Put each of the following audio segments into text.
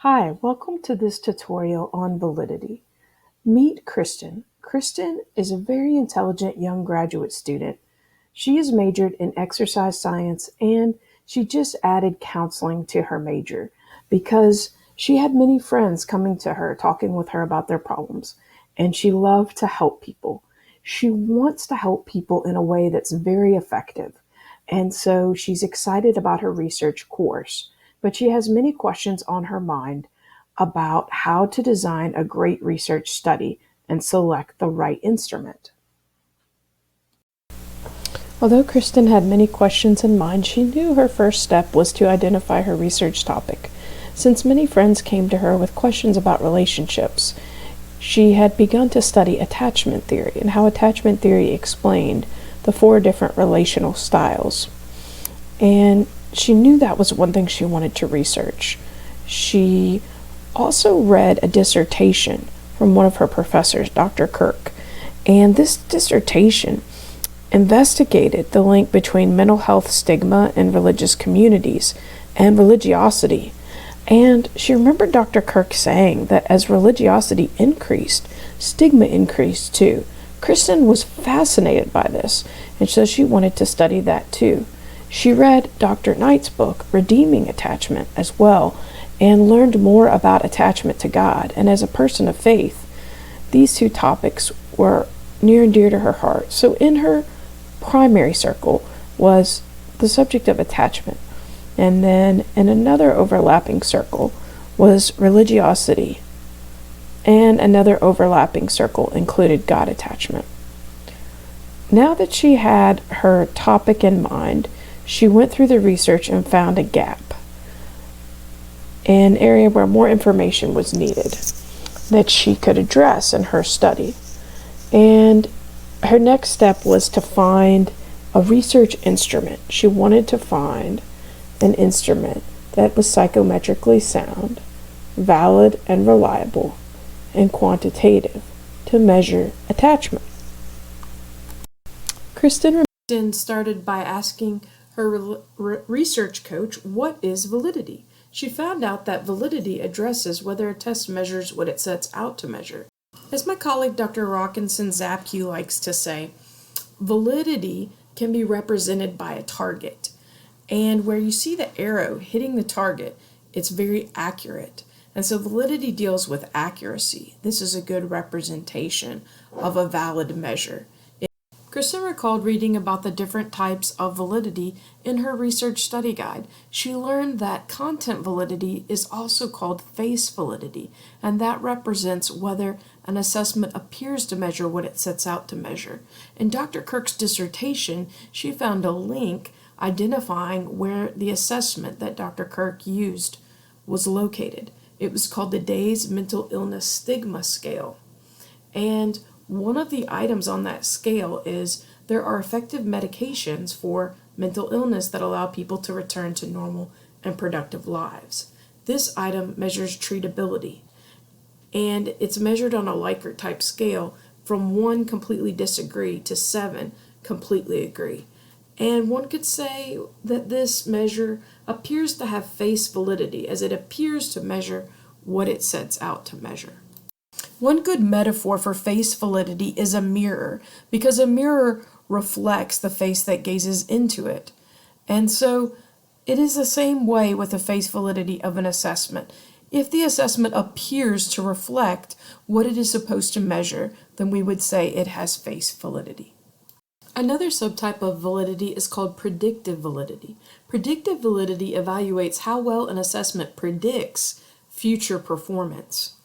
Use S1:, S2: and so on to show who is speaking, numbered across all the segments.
S1: Hi, welcome to this tutorial on validity. Meet Kristen. Kristen is a very intelligent young graduate student. She is majored in exercise science and she just added counseling to her major because she had many friends coming to her talking with her about their problems and she loved to help people. She wants to help people in a way that's very effective. And so she's excited about her research course, but she has many questions on her mind about how to design a great research study and select the right instrument. Although Kristen had many questions in mind, she knew her first step was to identify her research topic. Since many friends came to her with questions about relationships, she had begun to study attachment theory and how attachment theory explained the four different relational styles. And she knew that was one thing she wanted to research. She also read a dissertation from one of her professors, Dr. Kirk, and this dissertation investigated the link between mental health stigma in religious communities and religiosity. And she remembered Dr. Kirk saying that as religiosity increased, stigma increased too. Kristen was fascinated by this, and so she wanted to study that too. She read Dr. Knight's book, Redeeming Attachment, as well, and learned more about attachment to God. And as a person of faith, these two topics were near and dear to her heart. So in her primary circle was the subject of attachment. And then in another overlapping circle was religiosity. And another overlapping circle included God attachment. Now that she had her topic in mind, she went through the research and found a gap, an area where more information was needed that she could address in her study. And her next step was to find a research instrument. She wanted to find an instrument that was psychometrically sound, valid and reliable, and quantitative to measure attachment. Kristen started by asking her research coach, what is validity? She found out that validity addresses whether a test measures what it sets out to measure. As my colleague Dr. Rockinson Zapke likes to say, validity can be represented by a target. And where you see the arrow hitting the target, it's very accurate. And so validity deals with accuracy. This is a good representation of a valid measure. Kristen recalled reading about the different types of validity in her research study guide. She learned that content validity is also called face validity, and that represents whether an assessment appears to measure what it sets out to measure. In Dr. Kirk's dissertation, she found a link identifying where the assessment that Dr. Kirk used was located. It was called the Day's Mental Illness Stigma Scale. And one of the items on that scale is there are effective medications for mental illness that allow people to return to normal and productive lives. This item measures treatability, and it's measured on a Likert type scale from 1 completely disagree to 7 completely agree. And one could say that this measure appears to have face validity as it appears to measure what it sets out to measure. One good metaphor for face validity is a mirror, because a mirror reflects the face that gazes into it. And so it is the same way with the face validity of an assessment. If the assessment appears to reflect what it is supposed to measure, then we would say it has face validity. Another subtype of validity is called predictive validity. Predictive validity evaluates how well an assessment predicts future performance.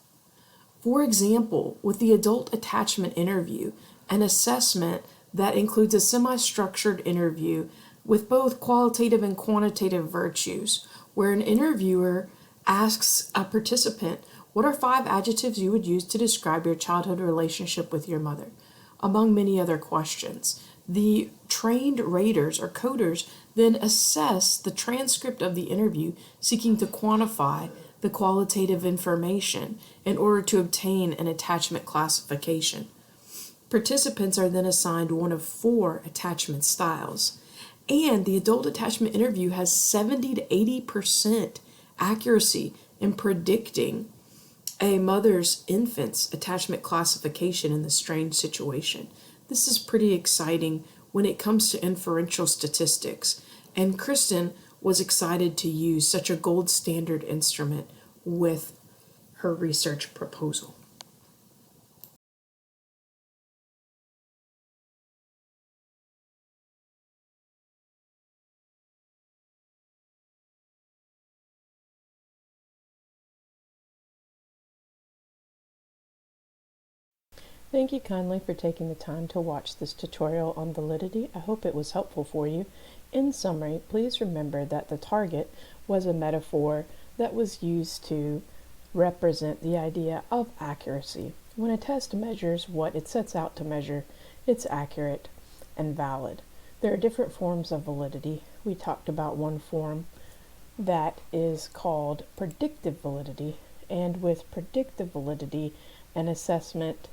S1: For example, with the adult attachment interview, an assessment that includes a semi-structured interview with both qualitative and quantitative virtues, where an interviewer asks a participant, what are 5 adjectives you would use to describe your childhood relationship with your mother? Among many other questions. The trained raters or coders then assess the transcript of the interview, seeking to quantify the qualitative information in order to obtain an attachment classification. Participants are then assigned one of 4 attachment styles, and the adult attachment interview has 70 to 80% accuracy in predicting a mother's infant's attachment classification in the strange situation. This is pretty exciting when it comes to inferential statistics, and Kristen was excited to use such a gold standard instrument with her research proposal.
S2: Thank you kindly for taking the time to watch this tutorial on validity. I hope it was helpful for you. In summary, please remember that the target was a metaphor that was used to represent the idea of accuracy. When a test measures what it sets out to measure, it's accurate and valid. There are different forms of validity. We talked about one form that is called predictive validity, and with predictive validity, an assessment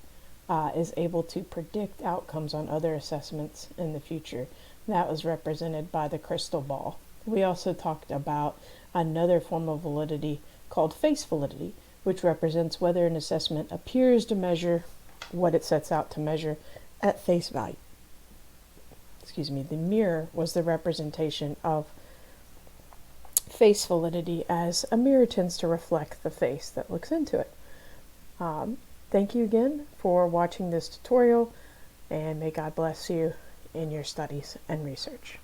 S2: is able to predict outcomes on other assessments in the future. That was represented by the crystal ball. We also talked about another form of validity called face validity, which represents whether an assessment appears to measure what it sets out to measure at face value. The mirror was the representation of face validity, as a mirror tends to reflect the face that looks into it. Thank you again for watching this tutorial, and may God bless you in your studies and research.